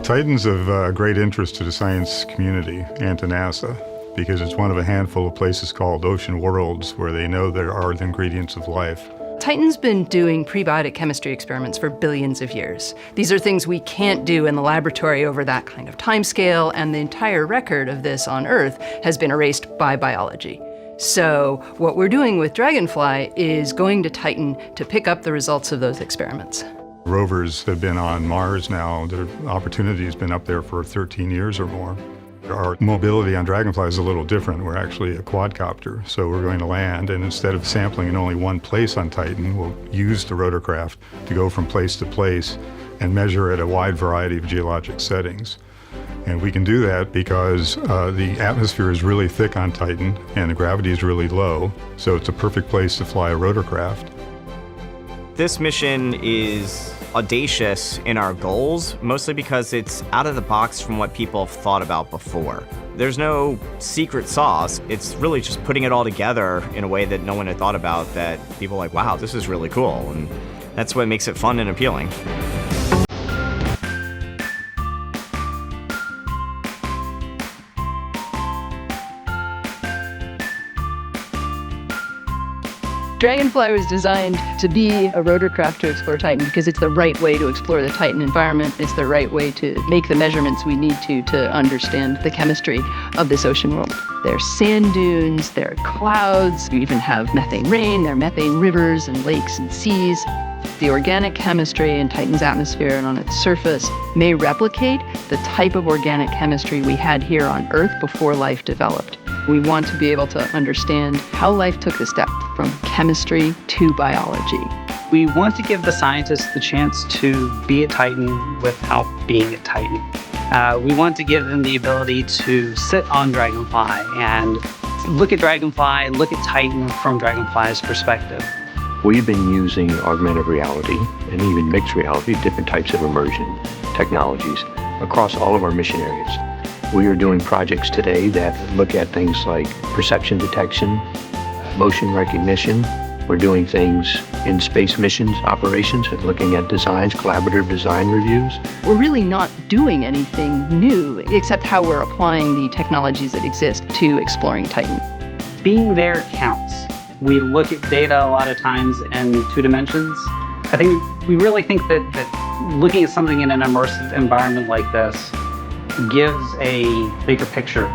Titan's of great interest to the science community and to NASA because it's one of a handful of places called ocean worlds where they know there are the ingredients of life. Titan's been doing prebiotic chemistry experiments for billions of years. These are things we can't do in the laboratory over that kind of timescale, and the entire record of this on Earth has been erased by biology. So what we're doing with Dragonfly is going to Titan to pick up the results of those experiments. Rovers have been on Mars now. Their opportunity has been up there for 13 years or more. Our mobility on Dragonfly is a little different. We're actually a quadcopter, so we're going to land, and instead of sampling in only one place on Titan, we'll use the rotorcraft to go from place to place and measure at a wide variety of geologic settings. And we can do that because the atmosphere is really thick on Titan and the gravity is really low, so it's a perfect place to fly a rotorcraft. This mission is audacious in our goals, mostly because it's out of the box from what people have thought about before. There's no secret sauce. It's really just putting it all together in a way that no one had thought about, that people are like, wow, this is really cool. And that's what makes it fun and appealing. Dragonfly was designed to be a rotorcraft to explore Titan because it's the right way to explore the Titan environment. It's the right way to make the measurements we need to understand the chemistry of this ocean world. There's sand dunes, there are clouds, you even have methane rain, there are methane rivers and lakes and seas. The organic chemistry in Titan's atmosphere and on its surface may replicate the type of organic chemistry we had here on Earth before life developed. We want to be able to understand how life took the step from chemistry to biology. We want to give the scientists the chance to be at Titan without being at Titan. We want to give them the ability to sit on Dragonfly and look at Dragonfly, look at Titan from Dragonfly's perspective. We've been using augmented reality and even mixed reality, different types of immersion technologies across all of our mission areas. We are doing projects today that look at things like perception detection, motion recognition. We're doing things in space missions, operations, and looking at designs, collaborative design reviews. We're really not doing anything new, except how we're applying the technologies that exist to exploring Titan. Being there counts. We look at data a lot of times in 2 dimensions. I think we really think that looking at something in an immersive environment like this gives a bigger picture.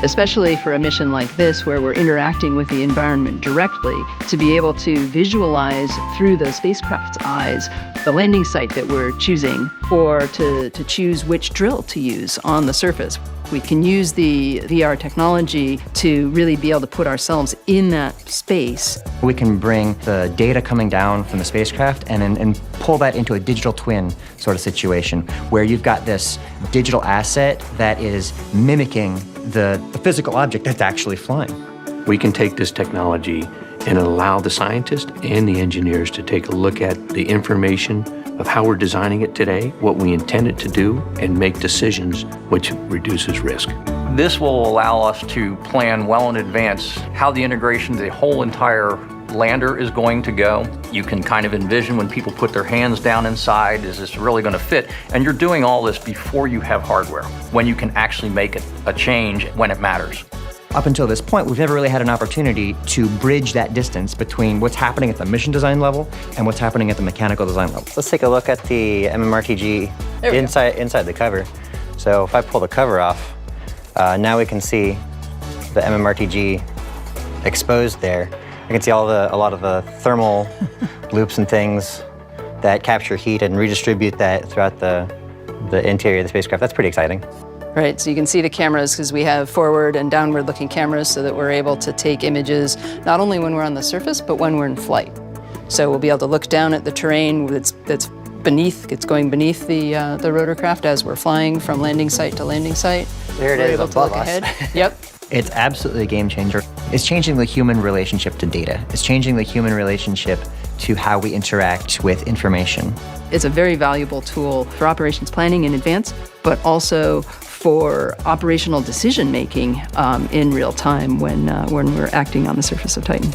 Especially for a mission like this, where we're interacting with the environment directly, to be able to visualize through the spacecraft's eyes the landing site that we're choosing, or to choose which drill to use on the surface. We can use the VR technology to really be able to put ourselves in that space. We can bring the data coming down from the spacecraft and pull that into a digital twin sort of situation, where you've got this digital asset that is mimicking the physical object that's actually flying. We can take this technology and allow the scientists and the engineers to take a look at the information of how we're designing it today, what we intend it to do, and make decisions which reduces risk. This will allow us to plan well in advance how the integration of the whole entire lander is going to go. You can kind of envision when people put their hands down inside, is this really going to fit? And you're doing all this before you have hardware, when you can actually make a change when it matters. Up until this point, we've never really had an opportunity to bridge that distance between what's happening at the mission design level and what's happening at the mechanical design level. Let's take a look at the MMRTG inside the cover. So if I pull the cover off, now we can see the MMRTG exposed there. I can see a lot of the thermal loops and things that capture heat and redistribute that throughout the interior of the spacecraft. That's pretty exciting. Right, so you can see the cameras because we have forward and downward looking cameras so that we're able to take images not only when we're on the surface, but when we're in flight. So we'll be able to look down at the terrain that's beneath, it's going beneath the rotorcraft as we're flying from landing site to landing site. There it is above us. Yep. It's absolutely a game changer. It's changing the human relationship to data. It's changing the human relationship to how we interact with information. It's a very valuable tool for operations planning in advance, but also for operational decision making in real time when we're acting on the surface of Titan.